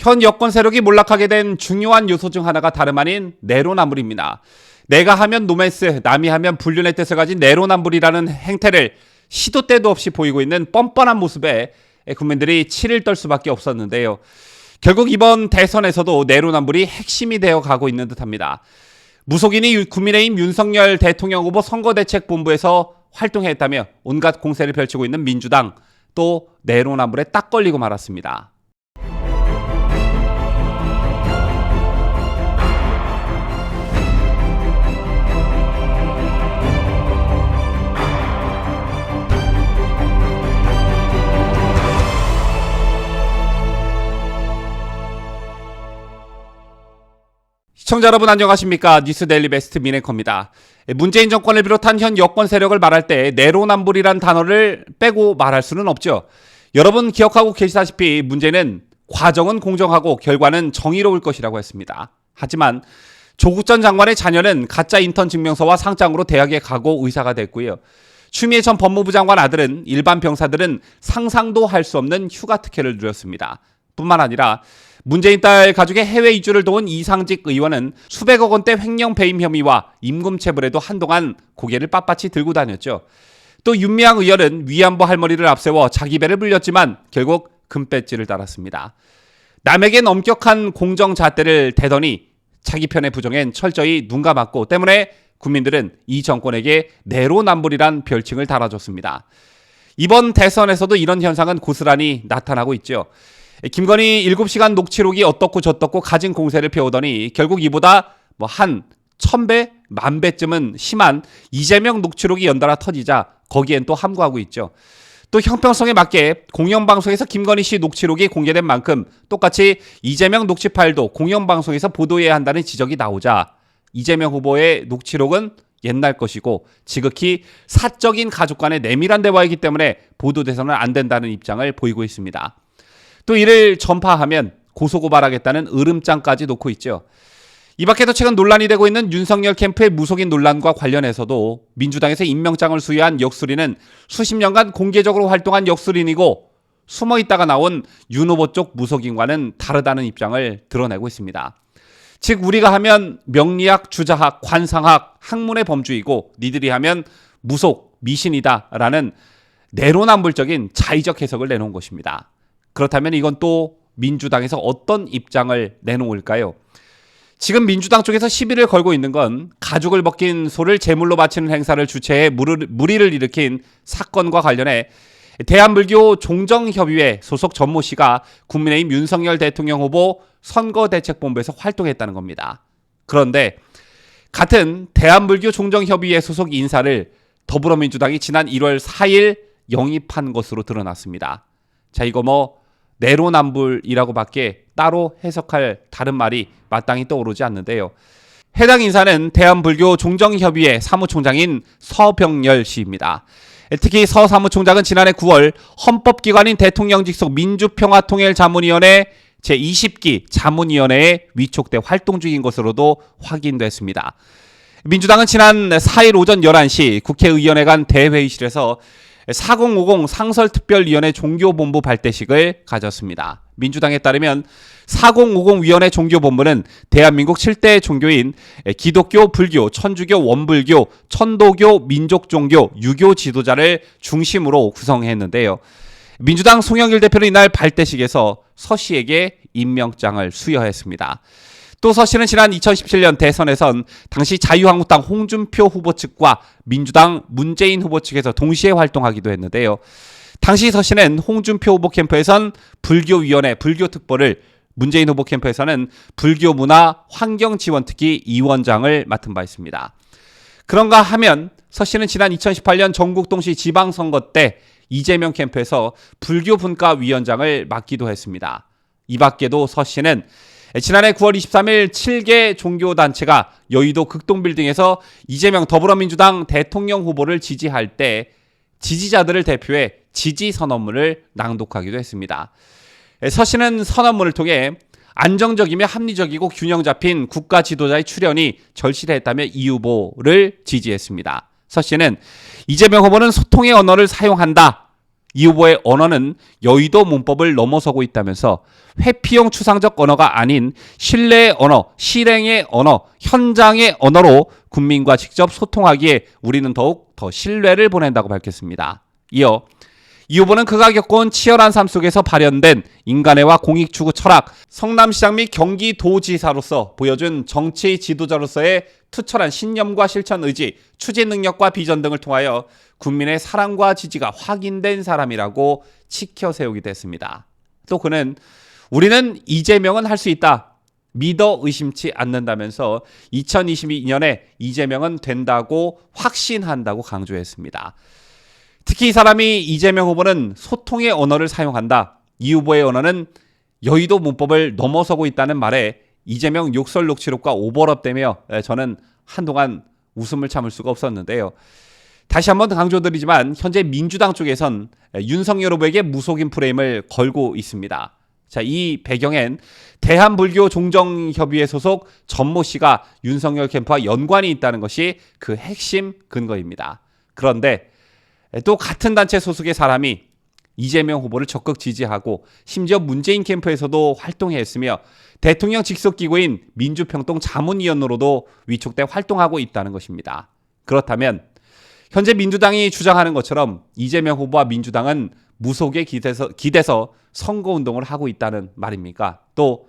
현 여권 세력이 몰락하게 된 중요한 요소 중 하나가 다름 아닌 내로남불입니다. 내가 하면 노맨스, 남이 하면 불륜의 뜻을 가진 내로남불이라는 행태를 시도 때도 없이 보이고 있는 뻔뻔한 모습에 국민들이 치를 떨 수밖에 없었는데요. 결국 이번 대선에서도 내로남불이 핵심이 되어 가고 있는 듯합니다. 무속인이 국민의힘 윤석열 대통령 후보 선거대책본부에서 활동했다며 온갖 공세를 펼치고 있는 민주당, 또 내로남불에 딱 걸리고 말았습니다. 시청자 여러분 안녕하십니까? 뉴스데일리 베스트 미네커입니다. 문재인 정권을 비롯한 현 여권 세력을 말할 때 내로남불이란 단어를 빼고 말할 수는 없죠. 여러분 기억하고 계시다시피 문제는 과정은 공정하고 결과는 정의로울 것이라고 했습니다. 하지만 조국 전 장관의 자녀는 가짜 인턴 증명서와 상장으로 대학에 가고 의사가 됐고요. 추미애 전 법무부 장관 아들은 일반 병사들은 상상도 할 수 없는 휴가 특혜를 누렸습니다. 뿐만 아니라 문재인 딸 가족의 해외 이주를 도운 이상직 의원은 수백억 원대 횡령 배임 혐의와 임금체불에도 한동안 고개를 빳빳이 들고 다녔죠. 또 윤미향 의원은 위안부 할머니를 앞세워 자기 배를 불렸지만 결국 금배지를 달았습니다. 남에겐 엄격한 공정 잣대를 대더니 자기 편의 부정엔 철저히 눈 감았고 때문에 국민들은 이 정권에게 내로남불이란 별칭을 달아줬습니다. 이번 대선에서도 이런 현상은 고스란히 나타나고 있죠. 김건희 7시간 녹취록이 어떻고 저떻고 가진 공세를 펴오더니 결국 이보다 한 1000배, 10,000배쯤은 심한 이재명 녹취록이 연달아 터지자 거기엔 또 함구하고 있죠. 또 형평성에 맞게 공영방송에서 김건희 씨 녹취록이 공개된 만큼 똑같이 이재명 녹취 파일도 공영방송에서 보도해야 한다는 지적이 나오자 이재명 후보의 녹취록은 옛날 것이고 지극히 사적인 가족 간의 내밀한 대화이기 때문에 보도돼서는 안 된다는 입장을 보이고 있습니다. 또 이를 전파하면 고소고발하겠다는 으름장까지 놓고 있죠. 이 밖에도 최근 논란이 되고 있는 윤석열 캠프의 무속인 논란과 관련해서도 민주당에서 임명장을 수여한 역술인은 수십 년간 공개적으로 활동한 역술인이고 숨어있다가 나온 윤 후보 쪽 무속인과는 다르다는 입장을 드러내고 있습니다. 즉 우리가 하면 명리학, 주자학, 관상학, 학문의 범주이고 니들이 하면 무속, 미신이다라는 내로남불적인 자의적 해석을 내놓은 것입니다. 그렇다면 이건 또 민주당에서 어떤 입장을 내놓을까요? 지금 민주당 쪽에서 시비를 걸고 있는 건 가죽을 벗긴 소를 제물로 바치는 행사를 주최해 물의를 일으킨 사건과 관련해 대한불교 종정협의회 소속 전모 씨가 국민의힘 윤석열 대통령 후보 선거대책본부에서 활동했다는 겁니다. 그런데 같은 대한불교 종정협의회 소속 인사를 더불어민주당이 지난 1월 4일 영입한 것으로 드러났습니다. 자, 이거 내로남불이라고 밖에 따로 해석할 다른 말이 마땅히 떠오르지 않는데요. 해당 인사는 대한불교 종정협의회 사무총장인 서병열 씨입니다. 특히 서 사무총장은 지난해 9월 헌법기관인 대통령 직속 민주평화통일자문위원회 제20기 자문위원회에 위촉돼 활동 중인 것으로도 확인됐습니다. 민주당은 지난 4일 오전 11시 국회의원회 간 대회의실에서 4050 상설특별위원회 종교본부 발대식을 가졌습니다. 민주당에 따르면 4050위원회 종교본부는 대한민국 7대 종교인 기독교, 불교, 천주교, 원불교, 천도교, 민족종교, 유교 지도자를 중심으로 구성했는데요. 민주당 송영길 대표는 이날 발대식에서 서 씨에게 임명장을 수여했습니다. 또 서 씨는 지난 2017년 대선에선 당시 자유한국당 홍준표 후보 측과 민주당 문재인 후보 측에서 동시에 활동하기도 했는데요. 당시 서 씨는 홍준표 후보 캠프에선 불교위원회 불교특보를, 문재인 후보 캠프에서는 불교문화 환경지원특위 2원장을 맡은 바 있습니다. 그런가 하면 서 씨는 지난 2018년 전국동시 지방선거 때 이재명 캠프에서 불교분과위원장을 맡기도 했습니다. 이 밖에도 서 씨는 지난해 9월 23일 7개 종교단체가 여의도 극동빌딩에서 이재명 더불어민주당 대통령 후보를 지지할 때 지지자들을 대표해 지지선언문을 낭독하기도 했습니다. 서 씨는 선언문을 통해 안정적이며 합리적이고 균형 잡힌 국가 지도자의 출연이 절실했다며 이 후보를 지지했습니다. 서 씨는 이재명 후보는 소통의 언어를 사용한다, 이 후보의 언어는 여의도 문법을 넘어서고 있다면서 회피용 추상적 언어가 아닌 신뢰의 언어, 실행의 언어, 현장의 언어로 국민과 직접 소통하기에 우리는 더욱 더 신뢰를 보낸다고 밝혔습니다. 이어 이 후보는 그가 겪어온 치열한 삶 속에서 발현된 인간애와 공익추구 철학, 성남시장 및 경기도지사로서 보여준 정치 지도자로서의 투철한 신념과 실천 의지, 추진 능력과 비전 등을 통하여 국민의 사랑과 지지가 확인된 사람이라고 치켜세우기도 했습니다. 또 그는 우리는 이재명은 할 수 있다, 믿어 의심치 않는다면서 2022년에 이재명은 된다고 확신한다고 강조했습니다. 특히 이 사람이 이재명 후보는 소통의 언어를 사용한다, 이 후보의 언어는 여의도 문법을 넘어서고 있다는 말에 이재명 욕설 녹취록과 오버랩되며 저는 한동안 웃음을 참을 수가 없었는데요. 다시 한번 강조드리지만 현재 민주당 쪽에선 윤석열 후보에게 무속인 프레임을 걸고 있습니다. 자, 이 배경엔 대한불교종정협의회 소속 전모 씨가 윤석열 캠프와 연관이 있다는 것이 그 핵심 근거입니다. 그런데 또 같은 단체 소속의 사람이 이재명 후보를 적극 지지하고 심지어 문재인 캠프에서도 활동했으며 대통령 직속 기구인 민주평통 자문위원으로도 위촉돼 활동하고 있다는 것입니다. 그렇다면 현재 민주당이 주장하는 것처럼 이재명 후보와 민주당은 무속에 기대서 선거운동을 하고 있다는 말입니까? 또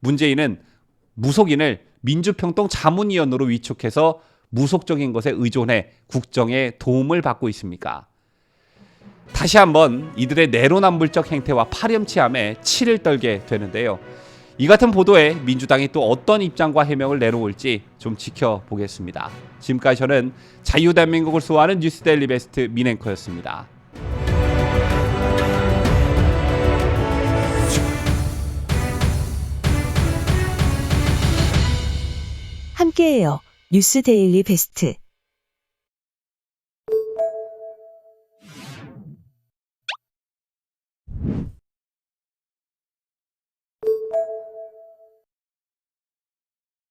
문재인은 무속인을 민주평통 자문위원으로 위촉해서 무속적인 것에 의존해 국정에 도움을 받고 있습니까? 다시 한번 이들의 내로남불적 행태와 파렴치함에 치를 떨게 되는데요. 이 같은 보도에 민주당이 또 어떤 입장과 해명을 내놓을지 좀 지켜보겠습니다. 지금까지 저는 자유대한민국을 수호하는 뉴스데일리 베스트 민앵커였습니다. 함께해요. 뉴스데일리 베스트.